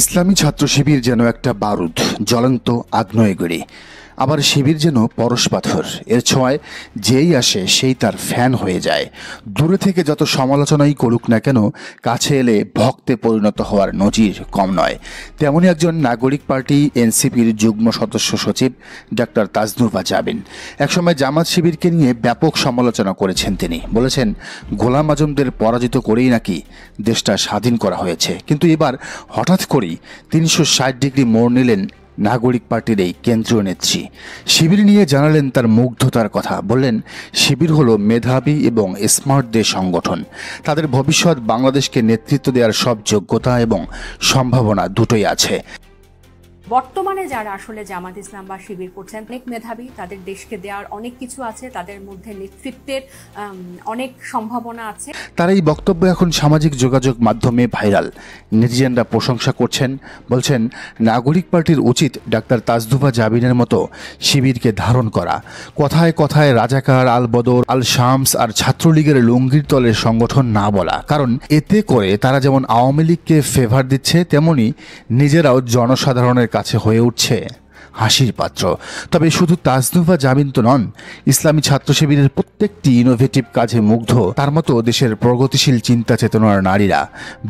ইসলামী ছাত্র শিবির যেন একটা বারুদ, জ্বলন্ত আগ্নেয়গিরি। আবার শিবির যেন পরশ পাথর, এর ছোঁয়ায় যেই আসে সেই তার ফ্যান হয়ে যায়। দূরে থেকে যত সমালোচনাই করুক না কেন, কাছে এলে ভক্তে পরিণত হওয়ার নজির কম নয়। তেমনই একজন নাগরিক পার্টি এনসিপির যুগ্ম সদস্য সচিব ডাক্তার তাজনুভা জাবিন একসময় জামাত শিবিরকে নিয়ে ব্যাপক সমালোচনা করেছেন। তিনি বলেছেন, গোলাম আজমদের পরাজিত করেই নাকি দেশটা স্বাধীন করা হয়েছে। কিন্তু এবার হঠাৎ করেই 360 ডিগ্রি মোড় নিলেন নাগরিক পার্টির এই কেন্দ্রীয় নেত্রী। শিবির নিয়ে জানালেন তার মুগ্ধতার কথা। বললেন, শিবির হলো মেধাবী এবং স্মার্টদের সংগঠন। তাদের ভবিষ্যৎ বাংলাদেশকে নেতৃত্ব দেওয়ার সব যোগ্যতা এবং সম্ভাবনা দুটোই আছে। বর্তমানে যারা আসলে জামাত ইসলাম বা শিবির করছেন অনেক মেধাবী, তাদের দেশকে দেওয়ার অনেক কিছু আছে, তাদের মধ্যে নেতৃত্বের অনেক সম্ভাবনা আছে। তার এই বক্তব্য এখন সামাজিক যোগাযোগ মাধ্যমে ভাইরাল। নেটিজেনরা প্রশংসা করছেন, বলছেন নাগরিক পার্টির উচিত ডাক্তার তাজনুভা জাবিনের মতো শিবিরকে ধারণ করা। কথায় কথায় রাজাকার, আল বদর, আল শামস আর ছাত্রলীগের লুঙ্গির তলের সংগঠন না বলা, কারণ এতে করে তারা যেমন আওয়ামী লীগকে ফেভার দিচ্ছে, তেমনি নিজেরাও জনসাধারণের কাছে হয়ে উঠছে হাসির পাত্র। তবে শুধু তাজনুভা জাবিন তো নন, ইসলামী ছাত্র শিবিরের প্রত্যেকটি ইনোভেটিভ কাজে মুগ্ধ তার মতো দেশের প্রগতিশীল চিন্তা চেতনার নারীরা।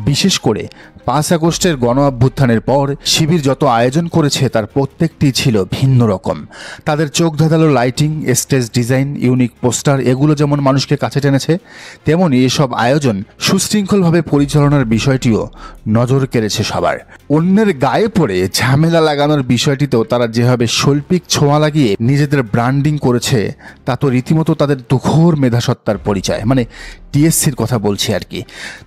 বিশেষ করে 5 আগস্টের গণ অভ্যুত্থানের পর শিবির যত আয়োজন করেছে তার প্রত্যেকটি ছিল ভিন্ন রকম। তাদের চোখ ধাঁধালো lighting, stage design, unique poster, এগুলো যেমন মানুষকে কাছে টেনেছে, তেমনি এসব আয়োজন সুশৃঙ্খলভাবে পরিচালনার বিষয়টিও নজর কেড়েছে সবার। অন্যের গায়ে পড়ে ঝামেলা লাগানোর বিষয়টিতেও তারা যেভাবে শৈল্পিক ছোঁয়া লাগিয়ে নিজেদের ব্র্যান্ডিং করেছে, তা তো রীতিমতো তাদের তুখোর মেধাসত্তার পরিচয়। মানে টিএসসির কথা বলছি আর কি।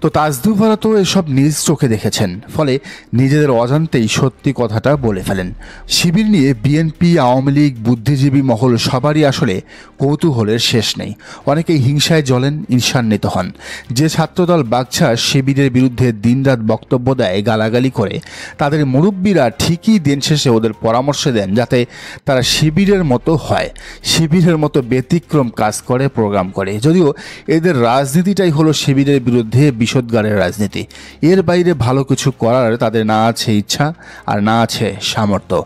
তো তাজনুভারা তো এসব নিজ চোখে দেখেছেন, ফলে নিজেদের অজান্তেই সত্যি কথাটা বলে ফেলেন। শিবির নিয়ে বিএনপি, আওয়ামী লীগ, বুদ্ধিজীবী মহল সবারই আসলে কৌতূহলের শেষ নেই। অনেকেই হিংসায় জ্বলেন, ঈর্ষান্বিত হন। যে ছাত্রদল বাগছা শিবিরের বিরুদ্ধে দিনরাত বক্তব্য দেয়, গালাগালি করে, তাদের মুরব্বীরা ঠিকই দিন শেষে ওদের পরামর্শ দেন যাতে তারা শিবিরের মতো হয়, শিবিরের মতো ব্যতিক্রম কাজ করে, প্রোগ্রাম করে। যদিও এদের রাজনীতিটাই হলো শিবিরের বিরুদ্ধে বিষোদ্গারের রাজনীতি। এর বাইরে ভালো কিছু করার তাদের না আছে ইচ্ছা আর না আছে সামর্থ্য।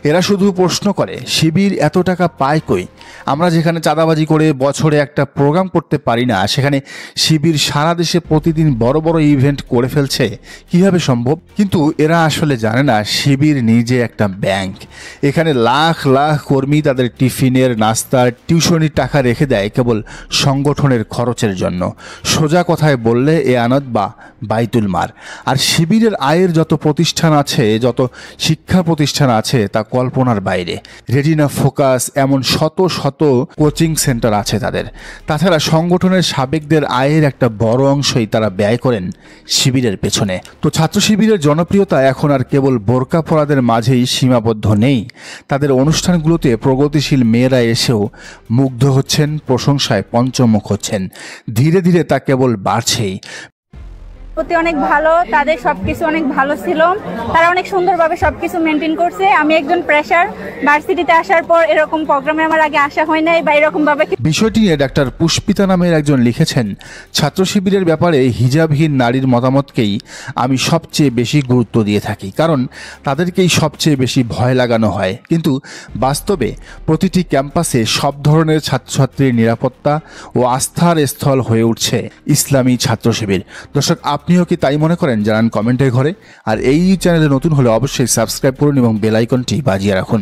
এরা শুধু প্রশ্ন করে, শিবির এত টাকা পায় কই? আমরা যেখানে চাঁদাবাজি করে বছরে একটা প্রোগ্রাম করতে পারি না, সেখানে শিবির সারা দেশে প্রতিদিন বড় বড় ইভেন্ট করে ফেলছে, কিভাবে সম্ভব? কিন্তু এরা আসলে জানে না, শিবির নিজে একটা ব্যাংক। এখানে লাখ লাখ কর্মী তাদের টিফিনের, নাস্তার, টিউশনির টাকা রেখে দেয় কেবল সংগঠনের খরচের জন্য। সোজা কথায় বললে এ আনত বা বাইতুল মার। আর শিবিরের আয়ের যত প্রতিষ্ঠান আছে, যত শিক্ষা প্রতিষ্ঠান আছে, তা কল্পনার বাইরে। রেটিনা, ফোকাস, এমন শত শত কোচিং সেন্টার আছে তাদের। তাছাড়া সংগঠনের সাবেকদের আয়ের একটা বড় অংশই তারা ব্যয় করেন শিবিরের পেছনে। তো ছাত্র শিবিরের জনপ্রিয়তা এখন আর কেবল বোরকা পরাদের মাঝেই সীমাবদ্ধ নেই। তাদের অনুষ্ঠানগুলোতে প্রগতিশীল মেয়েরা এসেও মুগ্ধ হচ্ছেন, প্রশংসায় পঞ্চমুখ হচ্ছেন। ধীরে ধীরে তা কেবল বাড়ছেই। প্রতি অনেক ভালো, তাদের সবকিছু অনেক ভালো ছিল, তারা অনেক সুন্দরভাবে সবকিছু মেনটেন করছে। আমি একজন প্রেসার, ভার্সিটিতে আসার পর এরকম প্রোগ্রামে আমার আগে আসা হয় নাই বা এরকম ভাবে। বিষয়টি নিয়ে ডাক্তার পুষ্পিতা নামের একজন লিখেছেন, ছাত্র শিবিরের ব্যাপারে হিজাবহীন নারীর মতামতকেই আমি সবচেয়ে বেশি গুরুত্ব দিয়ে থাকি, কারণ তাদেরকেই সবচেয়ে বেশি ভয় লাগানো হয়। কিন্তু বাস্তবে প্রতিটি ক্যাম্পাসে সব ধরনের ছাত্রছাত্রীর নিরাপত্তা ও আস্থার স্থল হয়ে উঠছে ইসলামী ছাত্র শিবির। দর্শক, আপনিও কি তাই মনে করেন? জানান কমেন্টের ঘরে। আর এই চ্যানেলে নতুন হলে অবশ্যই সাবস্ক্রাইব করুন এবং বেল আইকনটি বাজিয়ে রাখুন।